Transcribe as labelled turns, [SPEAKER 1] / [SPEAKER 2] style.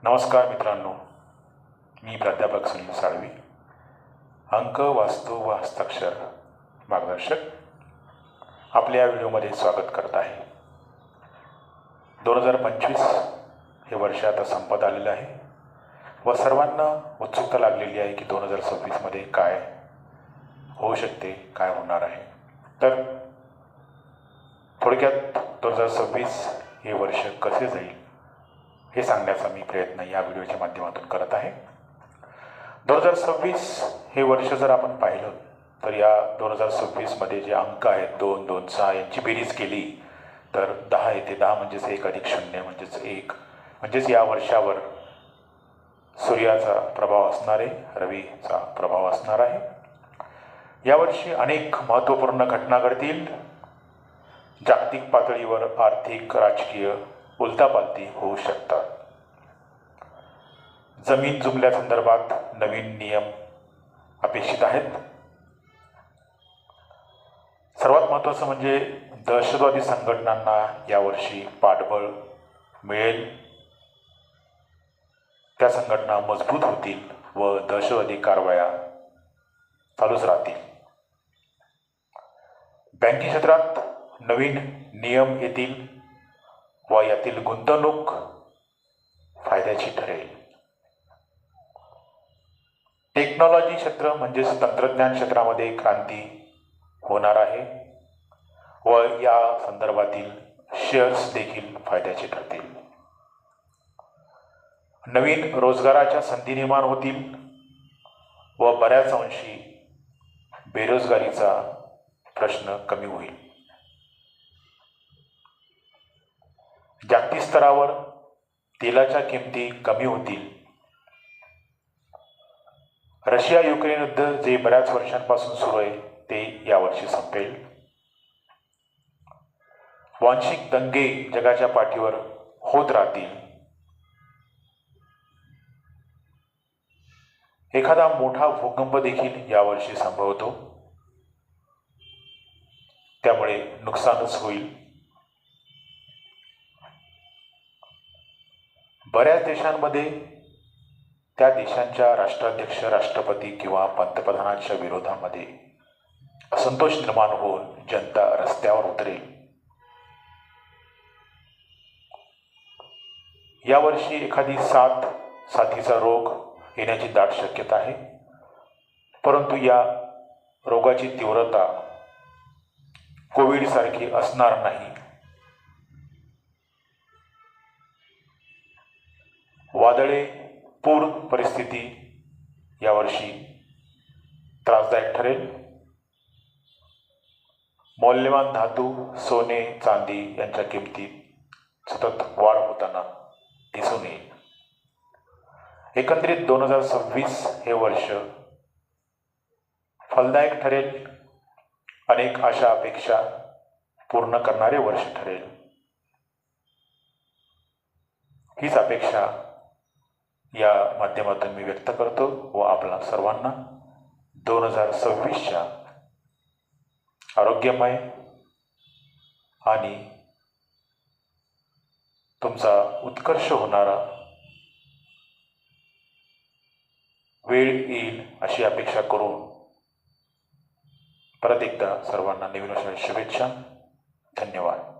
[SPEAKER 1] नमस्कार मित्रांनो, मी प्राध्यापक सुनील साळवी, अंक वास्तू व हस्ताक्षर मार्गदर्शक आपल्या या व्हिडिओमध्ये स्वागत करत आहे. 2025 हे वर्ष आता संपत आलेलं आहे व सर्वांना उत्सुकता लागलेली आहे की 2026मध्ये काय होऊ शकते, काय होणार आहे. तर थोडक्यात 2026 हे वर्ष कसे जाईल हे सांगण्याचा मी प्रयत्न या व्हिडिओच्या माध्यमातून करत आहे. 2026 हे वर्ष जर आपण पाहिलं तर या 2026मध्ये जे अंक आहेत 2, 2, 6 यांची बेरीज केली तर 10 येते. 10 म्हणजेच 1 अधिक 0 म्हणजेच 1. म्हणजेच या वर्षावर सूर्याचा प्रभाव असणार आहे, रवीचा प्रभाव असणार आहे. यावर्षी अनेक महत्त्वपूर्ण घटना घडतील. जागतिक पातळीवर आर्थिक, राजकीय उलथापालथी होऊ शकतात. जमीन जुमल्यासंदर्भात नवीन नियम अपेक्षित आहेत. सर्वात महत्त्वाचं म्हणजे दहशतवादी संघटनांना यावर्षी पाठबळ मिळेल. त्या संघटना मजबूत होतील व दहशतवादी कारवाया चालूच राहतील. बँकिंग क्षेत्रात नवीन नियम येतील व यातील गुंतवणूक फायद्याची ठरेल. टेक्नॉलॉजी क्षेत्र म्हणजेच तंत्रज्ञान क्षेत्रामध्ये क्रांती होणार आहे व या संदर्भातील शेअर्स देखील फायद्याचे ठरतील. नवीन रोजगाराच्या संधी निर्माण होतील व बऱ्याच अंशी बेरोजगारीचा प्रश्न कमी होईल. जागतिक स्तरावर तेलाच्या किमती कमी होतील. रशिया युक्रेन युद्ध जे बऱ्याच वर्षांपासून सुरू आहे ते यावर्षी संपेल. वांशिक दंगे जगाच्या पाठीवर होत राहतील. एखादा मोठा भूकंप देखील यावर्षी संभवतो, त्यामुळे नुकसानच होईल. बऱ्याच देशांमध्ये त्या देशांच्या राष्ट्राध्यक्ष, राष्ट्रपती किंवा पंतप्रधानांच्या विरोधामध्ये असंतोष निर्माण होऊन जनता रस्त्यावर उतरेल. यावर्षी एखादी साथीचा रोग येण्याची दाट शक्यता आहे, परंतु या रोगाची तीव्रता कोविडसारखी असणार नाही. वादळे, पूर परिस्थिती यावर्षी त्रासदायक ठरेल. मौल्यवान धातू, सोने, चांदी यांच्या किमतीत सतत वाढ होताना दिसून येईल. एकंदरीत 2026 हे वर्ष फलदायक ठरेल. अनेक आशा अपेक्षा पूर्ण करणारे वर्ष ठरेल. हीच अपेक्षा या माध्यमातून मी व्यक्त करतो व आपल्या सर्वांना 2026च्या आरोग्यमय आणि तुमचा उत्कर्ष होणारा वेळ येईल अशी अपेक्षा करून परत एकदा सर्वांना नवीन वर्षाच्या शुभेच्छा. धन्यवाद.